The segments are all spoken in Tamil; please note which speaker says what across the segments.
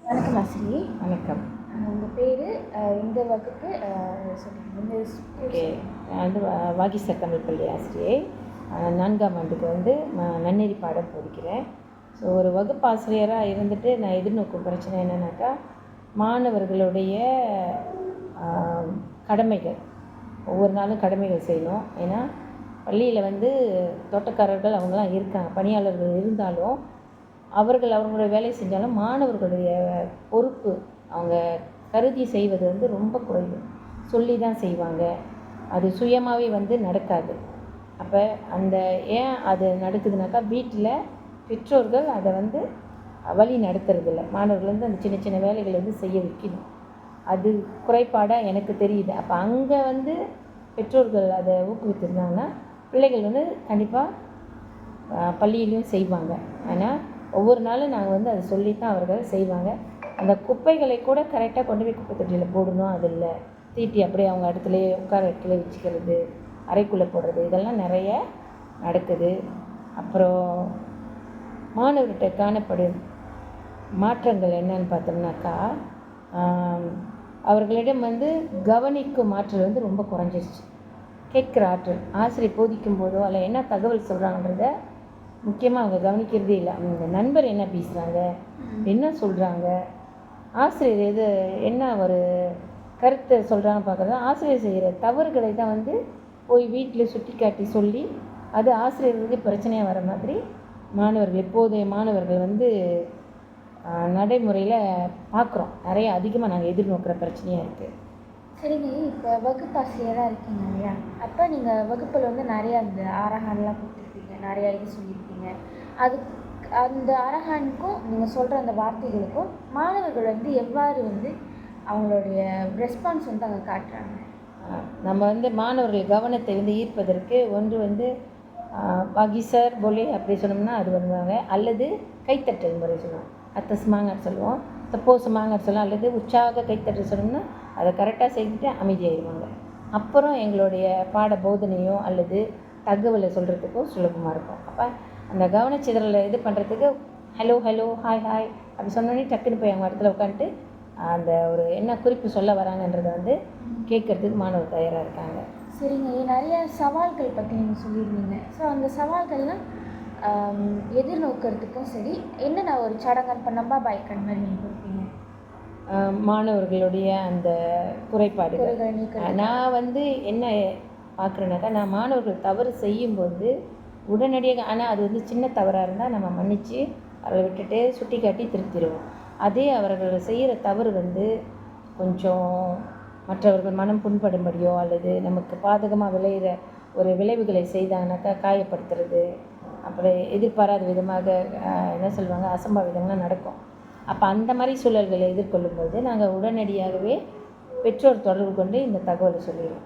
Speaker 1: வணக்கம் ஆசிரியை.
Speaker 2: வணக்கம்.
Speaker 1: உங்கள் பேர், இந்த வகுப்பு சொல்லுங்கள்.
Speaker 2: ஓகே, நான் வந்து வாகிசர் தமிழ் பள்ளி ஆசிரியை. 4ஆம் ஆண்டுக்கு வந்து நன்னெறி பாடம் போதிக்கிறேன். ஸோ ஒரு வகுப்பு ஆசிரியராக இருந்துட்டு நான் எதிர்நோக்கும் பிரச்சனை என்னென்னாக்கா, மாணவர்களுடைய கடமைகள், ஒவ்வொரு நாளும் கடமைகள் செய்யணும். ஏன்னா பள்ளியில் வந்து தோட்டக்காரர்கள் அவங்களாம் இருக்காங்க, பணியாளர்கள் இருந்தாலும் அவர்கள் அவங்களுடைய வேலை செஞ்சாலும் மாணவர்களுடைய பொறுப்பு அவங்க கருதி செய்வது வந்து ரொம்ப குறைவு. சொல்லி தான் செய்வாங்க, அது சுயமாகவே வந்து நடக்காது. அப்போ ஏன் அது நடக்குதுனாக்கா, வீட்டில் பெற்றோர்கள் அதை வந்து வழி நடத்துறதில்ல. மாணவர்கள் வந்து அந்த சின்ன சின்ன வேலைகளை வந்து செய்ய வைக்கணும். அது குறைபாடாக எனக்கு தெரியுது. அப்போ அங்கே வந்து பெற்றோர்கள் அதை ஊக்குவித்திருந்தாங்கன்னா பிள்ளைகள் வந்து கண்டிப்பாக பள்ளியிலையும் செய்வாங்க. ஆனால் ஒவ்வொரு நாளும் நாங்கள் வந்து அதை சொல்லி தான் அவர்கள் செய்வாங்க. அந்த குப்பைகளை கூட கரெக்டாக கொண்டு போய் குப்பை தொட்டியில் போடணும், அது இல்லை தீட்டி அப்படியே அவங்க இடத்துலையே உட்கார இடத்துல வச்சுக்கிறது, அறைக்குள்ளே போடுறது, இதெல்லாம் நிறைய நடக்குது. அப்புறம் மாணவர்கிட்ட காணப்படும் மாற்றங்கள் என்னன்னு பார்த்தோம்னாக்கா, அவர்களிடம் வந்து கவனிக்கும் ஆற்றல் வந்து ரொம்ப குறைஞ்சிருச்சு. கேட்குற ஆற்றல், ஆசிரியர் போதிக்கும் போதோ அல்ல என்ன தகவல் சொல்கிறாங்கன்றத முக்கியமாக அவங்க கவனிக்கிறதே இல்லை. அவங்க நண்பர் என்ன பேசுகிறாங்க, என்ன சொல்கிறாங்க, ஆசிரியர் என்ன ஒரு கருத்தை சொல்கிறாங்க பார்க்குறது. ஆசிரியர் செய்கிற தவறுகளை தான் வந்து போய் வீட்டில் சுட்டி காட்டி சொல்லி அது ஆசிரியர்களுக்கு பிரச்சனையாக வர மாதிரி மாணவர்கள், இப்போதைய மாணவர்கள் வந்து நடைமுறையில் பார்க்குறோம். நிறைய அதிகமாக நாங்கள் எதிர்நோக்கிற பிரச்சனையாக இருக்குது.
Speaker 1: சரிங்க, இப்போ வகுப்பாசிரியராக இருக்கீங்க இல்லையா? அப்போ நீங்கள் வகுப்பில் வந்து நிறையா அந்த அரஹான்லாம் கொடுத்துருப்பீங்க, நிறையா இது சொல்லியிருப்பீங்க. அந்த அரஹானுக்கும் நீங்கள் சொல்கிற அந்த வார்த்தைகளுக்கும் மாணவர்கள் வந்து எவ்வாறு வந்து அவங்களுடைய ரெஸ்பான்ஸ் வந்து அங்கே காட்டுறாங்க?
Speaker 2: நம்ம வந்து மாணவர்கள் கவனத்தை வந்து ஈர்ப்பதற்கு ஒன்று வந்து வாகிசர் போலே அப்படி சொன்னோம்னா அது வருவாங்க, அல்லது கைத்தட்டல் முறை சொல்லுவோம், அத்தஸ்மாங்கன்னு சொல்லுவோம், தப்போசமாங்கன்னு சொல்லுவோம், அல்லது உற்சாக கைத்தட்டல் சொன்னோம்னா அதை கரெக்டாக செய்துட்டு அமைதியாகிடுவாங்க. அப்புறம் எங்களுடைய பாட போதனையோ அல்லது தகவலை சொல்கிறதுக்கோ சுலபமாக இருக்கும். அப்போ அந்த கவனச்சிதறலை இது பண்ணுறதுக்கு ஹலோ ஹலோ ஹாய் ஹாய் அப்படி சொன்னோன்னே டக்குன்னு போய் அவங்க இடத்துல உட்காந்துட்டு அந்த ஒரு என்ன குறிப்பு சொல்ல வராங்கன்றதை வந்து கேட்குறதுக்கு மாணவர் தயாராக இருக்காங்க.
Speaker 1: சரிங்க, நிறைய சவால்கள் பற்றி நீங்கள் சொல்லியிருந்தீங்க. ஸோ அந்த சவால்கள்லாம் எதிர்நோக்கிறதுக்கும் சரி, என்னென்ன ஒரு சடங்கன் பண்ணம்பா பைக்கன் மாதிரி நீங்கள் கொடுப்பீங்க?
Speaker 2: மாணவர்களுடைய அந்த குறைபாடுகள் நான் வந்து என்ன பார்க்குறேன்னாக்கா, நான் மாணவர்கள் தவறு செய்யும்போது உடனடியாக, ஆனால் அது வந்து சின்ன தவறாக இருந்தால் நம்ம மன்னித்து அவரை விட்டுட்டு சுட்டி காட்டி திருத்திடுவோம். அதே அவர்கள் செய்கிற தவறு வந்து கொஞ்சம் மற்றவர்கள் மனம் புண்படும்படியோ அல்லது நமக்கு பாதகமாக விளையிற ஒரு விளைவுகளை செய்தாங்கனாக்கா, காயப்படுத்துறது, அப்புறம் எதிர்பாராத விதமாக என்ன சொல்லுவாங்க, அசம்பாவிதங்கள்லாம் நடக்கும். அப்போ அந்த மாதிரி சூழல்களை எதிர்கொள்ளும்போது நாங்கள் உடனடியாகவே பெற்றோர் தொடர்பு கொண்டு இந்த தகவலை சொல்லிடுவோம்.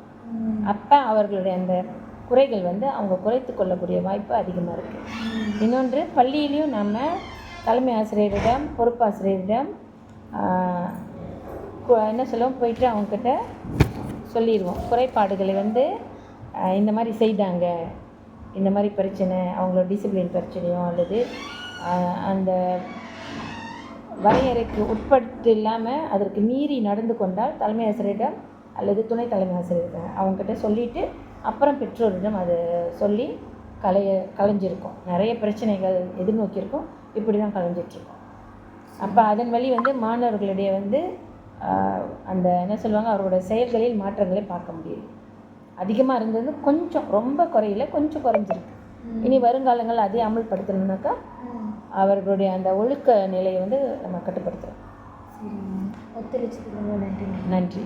Speaker 2: அப்போ அவர்களுடைய அந்த குறைகள் வந்து அவங்க குறைத்து கொள்ளக்கூடிய வாய்ப்பு அதிகமாக இருக்குது. இன்னொன்று, பள்ளியிலையும் நம்ம தலைமை ஆசிரியரிடம், பொறுப்பாசிரியரிடம் என்ன சொல்லுவோம், போயிட்டு அவங்கக்கிட்ட சொல்லிடுவோம். குறைபாடுகளை வந்து இந்த மாதிரி செய்தாங்க, இந்த மாதிரி பிரச்சனை, அவங்களோட டிசிப்ளின் பிரச்சனையோ அல்லது அந்த வரையறைக்கு உட்பட்டு இல்லாமல் அதற்கு மீறி நடந்து கொண்டால் தலைமை ஆசிரியரிடம் அல்லது துணை தலைமை ஆசிரியர் அவங்ககிட்ட சொல்லிவிட்டு அப்புறம் பெற்றோரிடம் அதை சொல்லி கலைஞ்சிருக்கோம். நிறைய பிரச்சனைகள் எதிர்நோக்கியிருக்கோம், இப்படி தான் கலைஞ்சிட்ருக்கோம். அப்போ அதன் வழி வந்து மாணவர்களிடையே வந்து அந்த என்ன சொல்லுவாங்க, அவரோட செயல்களில் மாற்றங்களை பார்க்க முடியுது. அதிகமாக இருந்தது கொஞ்சம், ரொம்ப குறையில, கொஞ்சம் குறைஞ்சிருக்கு. இனி வருங்காலங்கள் அதே அமல்படுத்தணும்னாக்கா அவர்களுடைய அந்த ஒழுக்க நிலையை வந்து நம்ம கட்டுப்படுத்துகிறோம்.
Speaker 1: சரி, ஒத்துழைச்சதுக்கு ரொம்ப நன்றி.
Speaker 2: நன்றி.